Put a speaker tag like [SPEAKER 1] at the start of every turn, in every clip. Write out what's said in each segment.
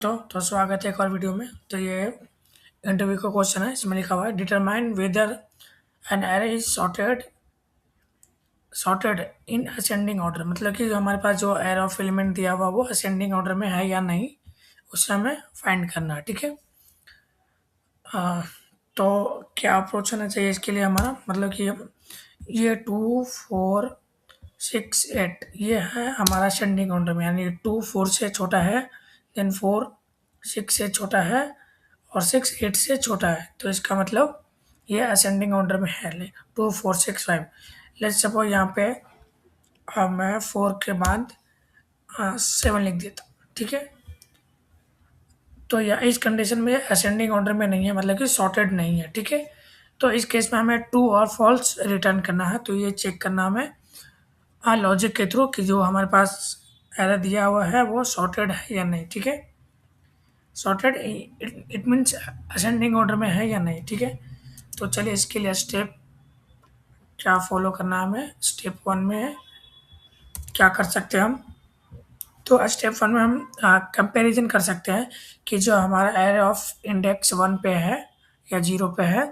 [SPEAKER 1] तो स्वागत है एक और वीडियो में। तो ये इंटरव्यू का क्वेश्चन है। इसमें लिखा हुआ है determine whether an array is sorted in ascending order. मतलब कि जो हमारे पास जो एरे ऑफ एलिमेंट दिया हुआ वो असेंडिंग ऑर्डर में है या नहीं, उसे हमें फाइंड करना है। ठीक है। आ, तो क्या अप्रोच होना चाहिए इसके लिए हमारा, मतलब कि ये 2 4 6 8 ये है हमारा असेंडिंग ऑर्डर में, यानी 2 4 से छोटा है, देन 4 6 से छोटा है और 6 8 से छोटा है। तो इसका मतलब ये असेंडिंग ऑर्डर में है। 2 4 6 5। लेट्स सपोज यहाँ पे मैं 4 के बाद 7 लिख देता हूँ। ठीक है। तो यह इस कंडीशन में असेंडिंग ऑर्डर में नहीं है, मतलब कि सॉर्टेड नहीं है। ठीक है। तो इस केस में हमें ट्रू और फॉल्स रिटर्न करना है। तो ये चेक करना हमें लॉजिक के थ्रू कि जो हमारे पास एरर दिया हुआ है वो सॉर्टेड है या नहीं। ठीक है। Sorted it means ascending order में है या नहीं। ठीक है। तो चलिए इसके लिए स्टेप क्या फॉलो करना है हमें। स्टेप 1 में क्या कर सकते हैं हम। तो स्टेप 1 में हम कंपैरिजन कर सकते हैं कि जो हमारा एरे ऑफ इंडेक्स 1 पे है या 0 पे है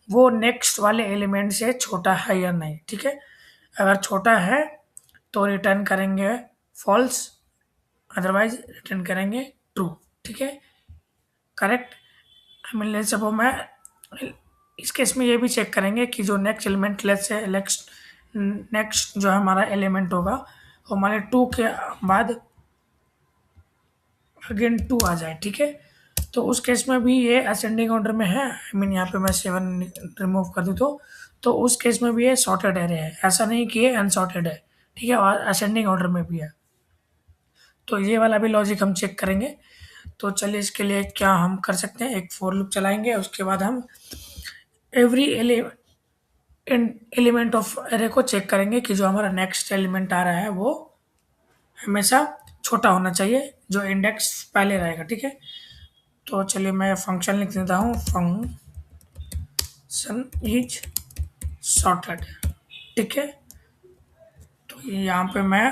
[SPEAKER 1] वो नेक्स्ट वाले एलिमेंट से छोटा है या नहीं। ठीक है। अगर छोटा है तो रिटर्न करेंगे फॉल्स, अदरवाइज रिटर्न करेंगे ट्रू। ठीक है। Correct. I mean let's suppose मैं इस केस में ये भी चेक करेंगे कि जो next element let's say next जो हमारा एलिमेंट होगा वो हमारे 2 के बाद अगेन 2 आ जाए। ठीक है। तो उस केस में भी ये असेंडिंग ऑर्डर में है। आई मीन यहाँ पे मैं 7 रिमूव कर दूँ तो उस केस में भी ये सॉर्टेड एरे है, ऐसा नहीं कि ये अनसॉर्टेड है। ठीक है। और असेंडिंग ऑर्डर में भी है। तो ये वाला भी लॉजिक हम चेक करेंगे। तो चलिए इसके लिए क्या हम कर सकते हैं, एक फॉर लूप चलाएंगे। उसके बाद हम एवरी एलिमेंट ऑफ एरे को चेक करेंगे कि जो हमारा नेक्स्ट एलिमेंट आ रहा है वो हमेशा छोटा होना चाहिए जो इंडेक्स पहले रहेगा। ठीक है। तो चलिए मैं फंक्शन लिख देता हूँ, फंक्शन इज सॉर्टेड। ठीक है। तो यहाँ पे मैं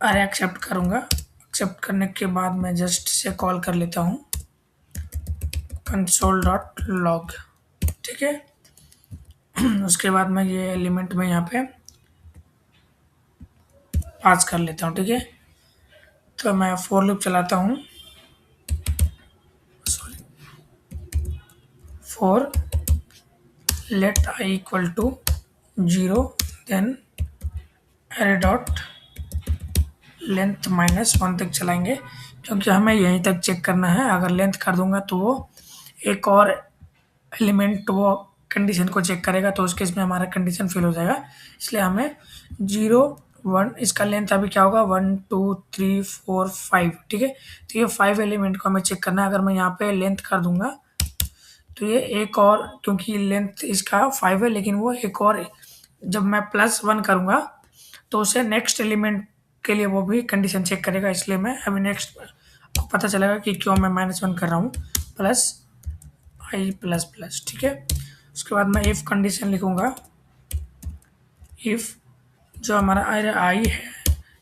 [SPEAKER 1] अरे एक्सेप्ट करूँगा। एक्सेप्ट करने के बाद मैं जस्ट से कॉल कर लेता हूँ console.log। ठीक है। उसके बाद मैं ये एलिमेंट में यहाँ पे पास कर लेता हूँ। ठीक है। तो मैं फॉर लूप चलाता हूँ। Sorry, for let I equal to 0, then array dot length -1 तक चलाएंगे, क्योंकि हमें यहीं तक चेक करना है। अगर लेंथ कर दूंगा तो वो एक और एलिमेंट वो कंडीशन को चेक करेगा, तो उस केस में हमारा कंडीशन फेल हो जाएगा। इसलिए हमें 0 1 इसका लेंथ अभी क्या होगा 1 2 3 4 5। ठीक है। तो ये 5 एलिमेंट को हमें चेक करना है। अगर मैं यहाँ पे लेंथ कर दूंगा तो ये एक और, क्योंकि लेंथ इसका 5 है लेकिन वो एक और, जब मैं +1 करूँगा तो उसे नेक्स्ट एलिमेंट के लिए वो भी कंडीशन चेक करेगा। इसलिए मैं अभी नेक्स्ट आपको पता चलेगा कि क्यों मैं -1 कर रहा हूँ, प्लस आई प्लस प्लस। ठीक है। उसके बाद मैं इफ़ कंडीशन लिखूँगा। इफ़ जो हमारा आई है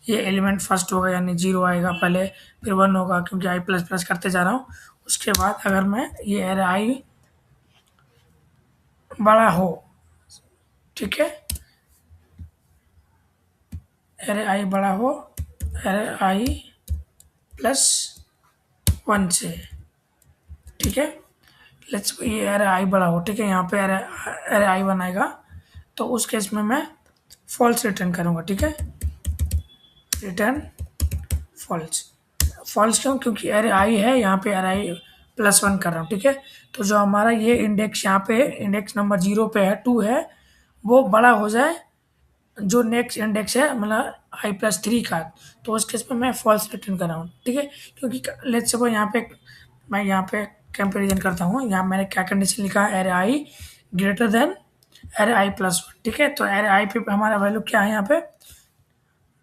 [SPEAKER 1] ये एलिमेंट फर्स्ट होगा, यानी 0 आएगा पहले, फिर 1 होगा क्योंकि आई प्लस प्लस करते जा रहा हूँ। उसके बाद अगर मैं ये एरे आई बड़ा हो, ठीक है, एरे आई बड़ा हो एरे आई +1 से। ठीक है। लेट्स ये एरे आई बड़ा हो। ठीक है। यहाँ पे एरे आई 1 आएगा तो उस केस में मैं फॉल्स रिटर्न करूँगा। ठीक है। Return false. फॉल्स क्यों, क्योंकि एरे आई है, यहाँ पे एरे आई +1 कर रहा हूँ। ठीक है। तो जो हमारा ये इंडेक्स यहाँ पे इंडेक्स नंबर 0 पे है, 2 है, वो बड़ा हो जाए जो नेक्स्ट इंडेक्स है मतलब i+3 का। तो उस केस में मैं फॉल्स रिटर्न कर रहा हूँ। ठीक है। क्योंकि लेट्स सपोज यहाँ पे मैं यहाँ पे कंपेरिजन करता हूँ। यहाँ मैंने क्या कंडीशन लिखा है, array I greater than array आई+1। ठीक है। तो एरे आई पे हमारा वैल्यू क्या है, यहाँ पे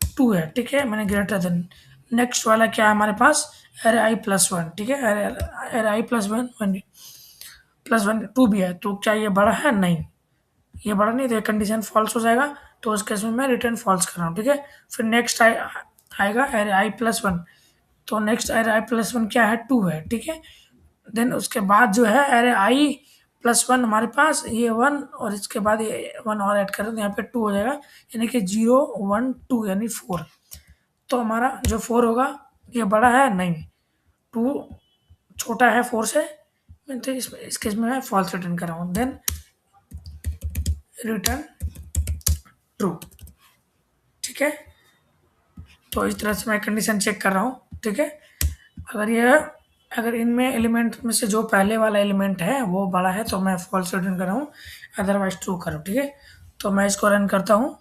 [SPEAKER 1] 2 है। ठीक है। मैंने ग्रेटर देन, नेक्स्ट वाला क्या है हमारे पास, एरे आई+1। ठीक है। एरे आई+1 +1 2 भी है, तो क्या ये बड़ा है, नहीं ये बड़ा नहीं, तो ये कंडीशन फॉल्स हो जाएगा। तो उस केस में मैं रिटर्न फॉल्स कर रहा हूँ। ठीक है। फिर नेक्स्ट आएगा एरे आई+1 तो नेक्स्ट एरे आई प्लस वन क्या है, 2 है, ठीक है। देन उसके बाद जो है एरे आई प्लस वन हमारे पास ये 1, और इसके बाद ये 1 और ऐड करें तो यहाँ पे 2 हो जाएगा, यानी कि 0 1 2 यानी 4। तो हमारा जो 4 होगा ये बड़ा है नहीं, 2 छोटा है 4 से, तो इस केस में मैं फॉल्स रिटर्न कर रहा हूँ। देन रिटर्न ट्रू, ठीक है। तो इस तरह से मैं कंडीशन चेक कर रहा हूँ, ठीक है। अगर ये अगर इनमें एलिमेंट में से जो पहले वाला एलिमेंट है वो बड़ा है तो मैं फॉल्स रिटर्न कर रहा हूँ, अदरवाइज ट्रू करो, ठीक है। तो मैं इसको रन करता हूँ।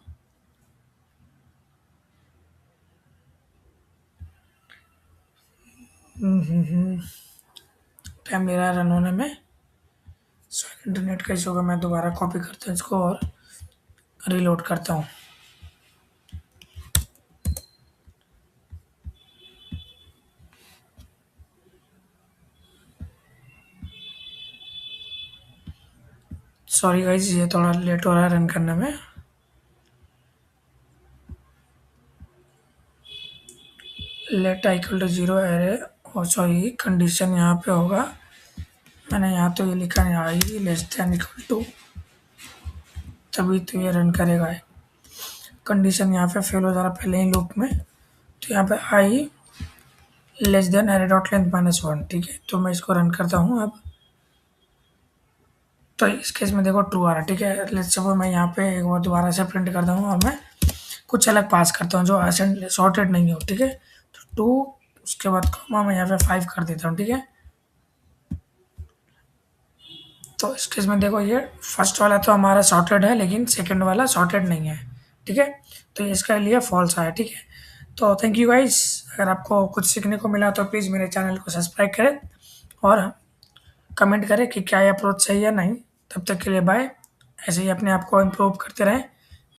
[SPEAKER 1] टाइम ले रहा है रन होने में, सो इंटरनेट का इशू होगा। मैं दोबारा कॉपी करता हूँ इसको और रीलोड करता हूँ। सॉरी गाइज, ये थोड़ा लेट हो रहा है रन करने में। लेट इक्वल टू 0 एरे, और सॉरी कंडीशन यहाँ पे होगा, मैंने यहाँ तो ये लिखा नहीं, आई लेस देन इक्वल टू, तभी तो ये रन करेगा। कंडीशन यहाँ पे फेल हो जा रहा पहले ही लूप में, तो यहाँ पे I less than array dot length minus one, ठीक है। तो मैं इसको रन करता हूँ अब। तो इस केस में देखो ट्रू आ रहा है, ठीक है। लेट्स सपोज मैं यहाँ पे एक बार दोबारा से प्रिंट करता हूँ और मैं कुछ अलग पास करता हूँ जो असेंड सॉर्टेड नहीं हो, ठीक है। तो 2, उसके बाद कॉमा मैं यहाँ पे 5 कर देता हूँ, ठीक है। तो इस केस में देखो ये फर्स्ट वाला तो हमारा सॉर्टेड है लेकिन सेकंड वाला सॉर्टेड नहीं है, ठीक है। तो इसका लिए फॉल्स आया, ठीक है। तो थैंक यू गाइस, अगर आपको कुछ सीखने को मिला तो प्लीज़ मेरे चैनल को सब्सक्राइब करें और कमेंट करें कि क्या ये अप्रोच सही है नहीं। तब तक के लिए बाय। ऐसे ही अपने आप को इम्प्रूव करते रहें।